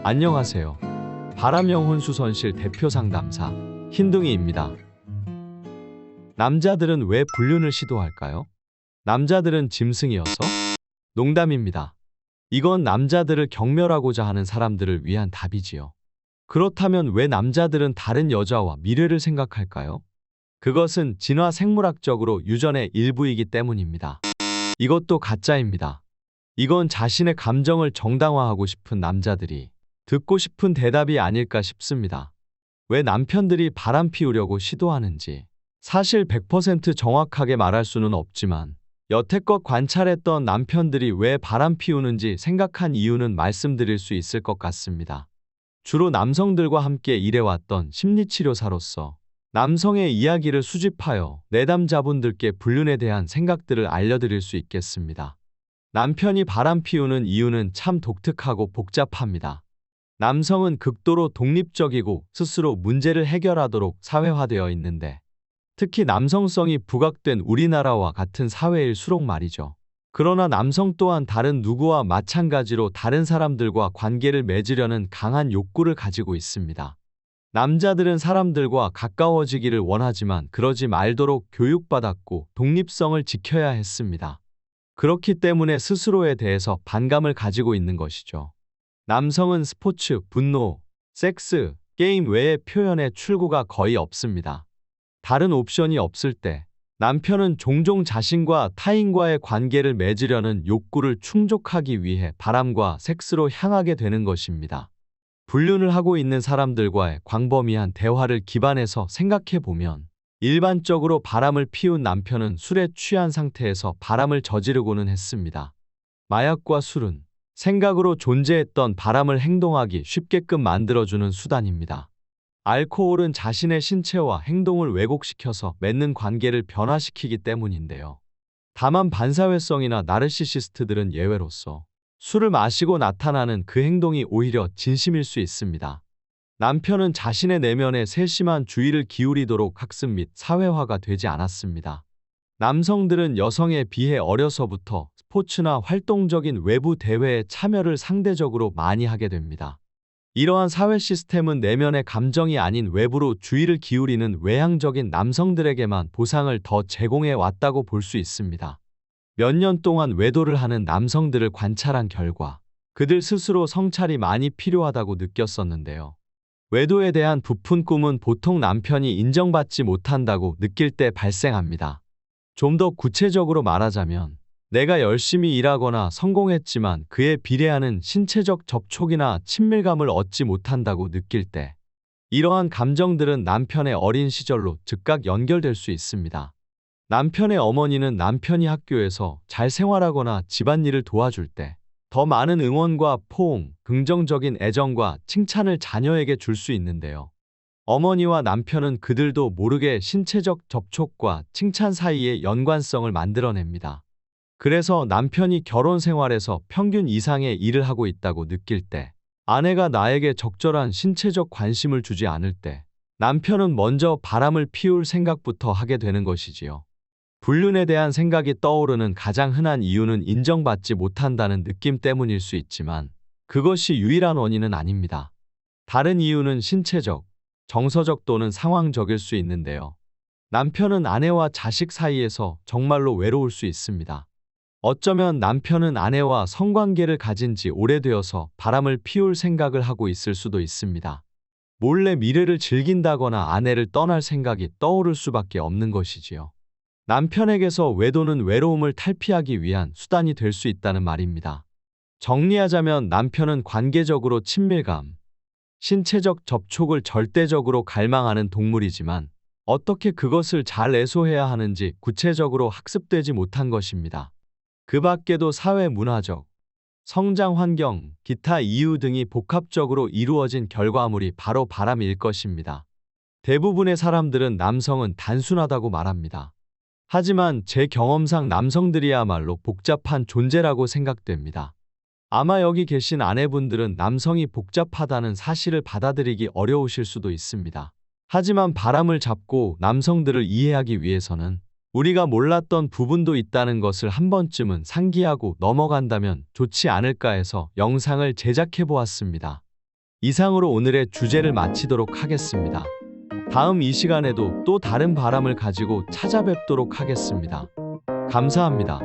안녕하세요. 바람영혼수선실 대표 상담사 흰둥이입니다. 남자들은 왜 불륜을 시도할까요? 남자들은 짐승이어서? 농담입니다. 이건 남자들을 경멸하고자 하는 사람들을 위한 답이지요. 그렇다면 왜 남자들은 다른 여자와 미래를 생각할까요? 그것은 진화 생물학적으로 유전의 일부이기 때문입니다. 이것도 가짜입니다. 이건 자신의 감정을 정당화하고 싶은 남자들이 듣고 싶은 대답이 아닐까 싶습니다. 왜 남편들이 바람 피우려고 시도하는지 사실 100% 정확하게 말할 수는 없지만 여태껏 관찰했던 남편들이 왜 바람 피우는지 생각한 이유는 말씀드릴 수 있을 것 같습니다. 주로 남성들과 함께 일해왔던 심리치료사로서 남성의 이야기를 수집하여 내담자분들께 불륜에 대한 생각들을 알려드릴 수 있겠습니다. 남편이 바람 피우는 이유는 참 독특하고 복잡합니다. 남성은 극도로 독립적이고 스스로 문제를 해결하도록 사회화되어 있는데 특히 남성성이 부각된 우리나라와 같은 사회일수록 말이죠. 그러나 남성 또한 다른 누구와 마찬가지로 다른 사람들과 관계를 맺으려는 강한 욕구를 가지고 있습니다. 남자들은 사람들과 가까워지기를 원하지만 그러지 말도록 교육받았고 독립성을 지켜야 했습니다. 그렇기 때문에 스스로에 대해서 반감을 가지고 있는 것이죠. 남성은 스포츠, 분노, 섹스, 게임 외의 표현의 출구가 거의 없습니다. 다른 옵션이 없을 때 남편은 종종 자신과 타인과의 관계를 맺으려는 욕구를 충족하기 위해 바람과 섹스로 향하게 되는 것입니다. 불륜을 하고 있는 사람들과의 광범위한 대화를 기반해서 생각해보면 일반적으로 바람을 피운 남편은 술에 취한 상태에서 바람을 저지르고는 했습니다. 마약과 술은 생각으로 존재했던 바람을 행동하기 쉽게끔 만들어주는 수단입니다. 알코올은 자신의 신체와 행동을 왜곡시켜서 맺는 관계를 변화시키기 때문인데요. 다만 반사회성이나 나르시시스트들은 예외로서 술을 마시고 나타나는 그 행동이 오히려 진심일 수 있습니다. 남편은 자신의 내면에 세심한 주의를 기울이도록 학습 및 사회화가 되지 않았습니다. 남성들은 여성에 비해 어려서부터 스포츠나 활동적인 외부 대회에 참여를 상대적으로 많이 하게 됩니다. 이러한 사회 시스템은 내면의 감정이 아닌 외부로 주의를 기울이는 외향적인 남성들에게만 보상을 더 제공해 왔다고 볼 수 있습니다. 몇 년 동안 외도를 하는 남성들을 관찰한 결과 그들 스스로 성찰이 많이 필요하다고 느꼈었는데요. 외도에 대한 부푼 꿈은 보통 남편이 인정받지 못한다고 느낄 때 발생합니다. 좀 더 구체적으로 말하자면 내가 열심히 일하거나 성공했지만 그에 비례하는 신체적 접촉이나 친밀감을 얻지 못한다고 느낄 때 이러한 감정들은 남편의 어린 시절로 즉각 연결될 수 있습니다. 남편의 어머니는 남편이 학교에서 잘 생활하거나 집안일을 도와줄 때 더 많은 응원과 포옹, 긍정적인 애정과 칭찬을 자녀에게 줄 수 있는데요. 어머니와 남편은 그들도 모르게 신체적 접촉과 칭찬 사이의 연관성을 만들어냅니다. 그래서 남편이 결혼 생활에서 평균 이상의 일을 하고 있다고 느낄 때, 아내가 나에게 적절한 신체적 관심을 주지 않을 때, 남편은 먼저 바람을 피울 생각부터 하게 되는 것이지요. 불륜에 대한 생각이 떠오르는 가장 흔한 이유는 인정받지 못한다는 느낌 때문일 수 있지만, 그것이 유일한 원인은 아닙니다. 다른 이유는 신체적, 정서적 또는 상황적일 수 있는데요. 남편은 아내와 자식 사이에서 정말로 외로울 수 있습니다. 어쩌면 남편은 아내와 성관계를 가진 지 오래되어서 바람을 피울 생각을 하고 있을 수도 있습니다. 몰래 미래를 즐긴다거나 아내를 떠날 생각이 떠오를 수밖에 없는 것이지요. 남편에게서 외도는 외로움을 탈피하기 위한 수단이 될 수 있다는 말입니다. 정리하자면 남편은 관계적으로 친밀감, 신체적 접촉을 절대적으로 갈망하는 동물이지만 어떻게 그것을 잘 애소해야 하는지 구체적으로 학습되지 못한 것입니다. 그 밖에도 사회 문화적, 성장 환경, 기타 이유 등이 복합적으로 이루어진 결과물이 바로 바람일 것입니다. 대부분의 사람들은 남성은 단순하다고 말합니다. 하지만 제 경험상 남성들이야말로 복잡한 존재라고 생각됩니다. 아마 여기 계신 아내분들은 남성이 복잡하다는 사실을 받아들이기 어려우실 수도 있습니다. 하지만 바람을 잡고 남성들을 이해하기 위해서는 우리가 몰랐던 부분도 있다는 것을 한 번쯤은 상기하고 넘어간다면 좋지 않을까 해서 영상을 제작해 보았습니다. 이상으로 오늘의 주제를 마치도록 하겠습니다. 다음 이 시간에도 또 다른 바람을 가지고 찾아뵙도록 하겠습니다. 감사합니다.